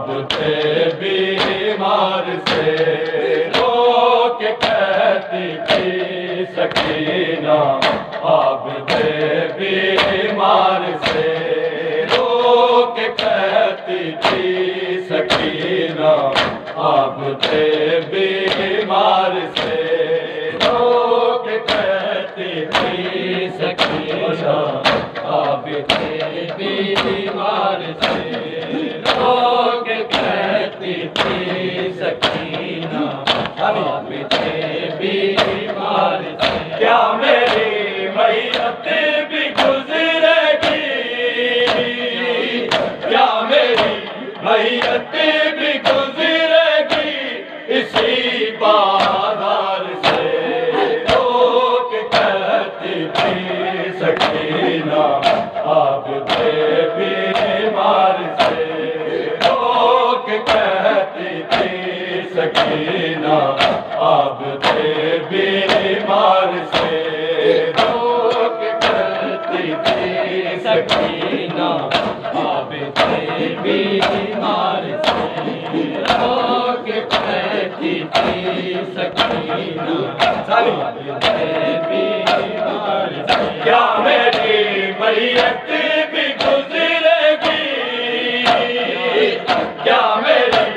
آپ تھے بیمار سے رو کے کہتی تھی سکینہ، آپ تھے بیمار سے رو کے کہتی تھی سکینہ، آپ تھے بیمار سے رو کے کہتی تھی سکینہ، آپ تھے بیمار سے رو کے کہتی تھی سکینہ، آپ تھے بیمار سے کیا میری میت بھی گزرے گی، کیا میری میت بھی گزرے گی اسی بازار سے رو کے کہتی تھی سکینہ، آپ تھے بیمار سے رو کے کہتی تھی سکینہ، آپ تھے بیمار سے رو کے کہتی تھی سکینہ، آپ تھے بیمار سے رو کے کہتی تھی سکینہ، آپ تھے بیمار سے کیا میری میت بھی گزرے گی، کیا میری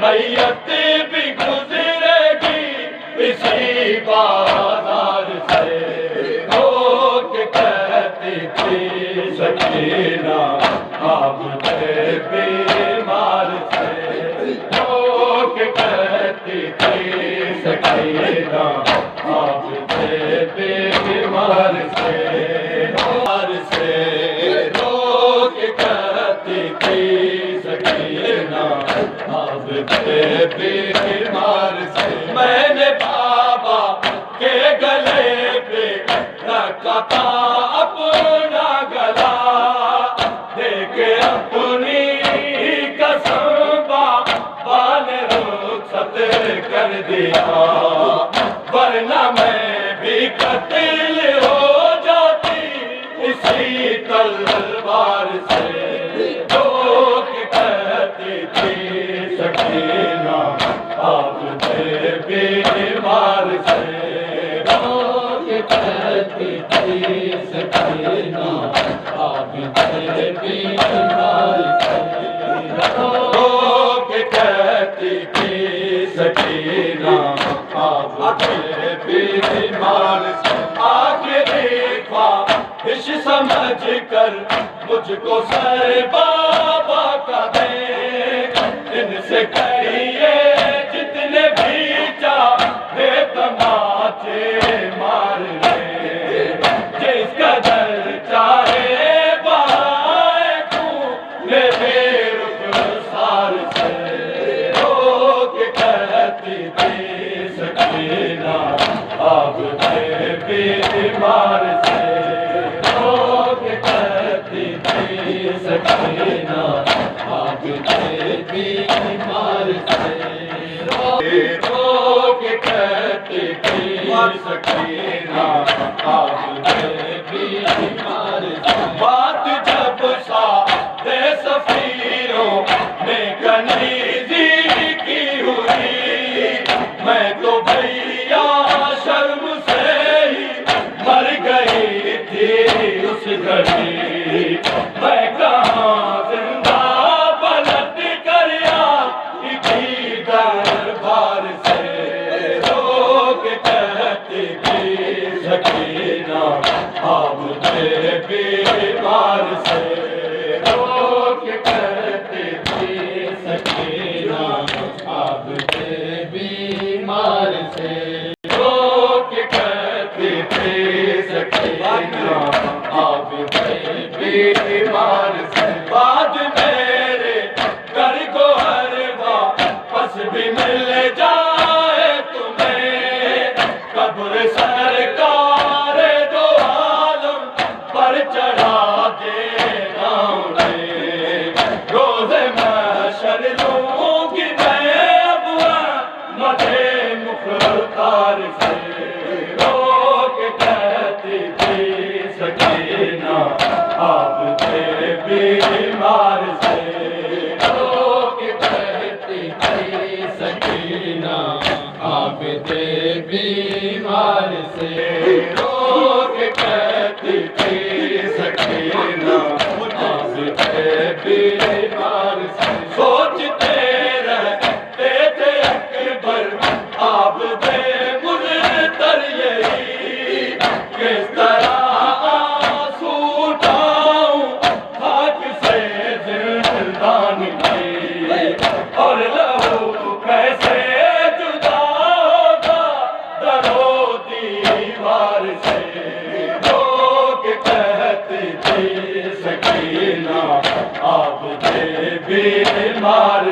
میت بھی گزرے گی اسی بازار سے رو کے کہتی تھی سکینہ، آپ تھے بیمار سے رو کے کہتی تھی سکینہ، آپ تھے بیمار سے رو کے کہتی تھی سکینہ، آپ تھے بیمار سے میں نے بابا کے گلے پہ رکھا تھا اپنا گلا، دیکھ اپنی قسم بابا نے رخصت کر دیا، ورنہ میں بھی قتل ہو جاتی اسی تلوار سے رو کے کہتی تھی سکینہ، آپ تھے بیمار سے رو کے کہتی تھی سکینہ، آپ تھے بیمار سے رو کے کہتی تھی سکینہ، آپ تھے بیمار سے آخری خواہش سمجھ کر مجھ کو سر بابا کا دیں، ان سے کہیے جتنے بھی چاہے تماچے مار لیں، جس قدر چاہے بہائے خون میرے رخسار سے رو کے کہتی تھی سکینہ، آپ تھے بیمار سے رو کے کہتی تھی سکینہ، آپ تھے بیمار سے رو کے کہتی تھی سکینہ، آپ تھے بیمار سے بات جب سارے سفیروں نے کنیزی کی ہوئی، میں تو بھیا شرم سے ہی مر گئی تھی اس گھڑی، میں کہاں زندہ پلٹ کر آئی تھی دربار سے رو کے کہتی تھی سکینہ، آپ تھے بیمار سے رو کے کہتی تھی سکینہ، آپ تھے بیمار سے رو کے کہتی تھی سکینہ، آپ تھے بیمار سے بعد میرے گھر کو ہر واپس بھی مل جائے تمہیں، قبر سرکار دو عالم پر چڑھا دینا انہیں، روز محشر لوں گی میں اب مدھے مختار سے رو کے کہتی تھی سکینہ، آپ تھے بیمار سے رو کے تھے بیمار سے رو کے کہتی تھی سکینہ آپ تھے بیمار سے سوچتے رہتے تھے اکبر آپ تھے مضطر یہی کس طرح آنسو اٹھاؤں خاک سے زندان کی اور لہو کیسے جدا ہوگا درو دیوار سے رو کے کہتی تھی سکینہ آپ تھے بیمار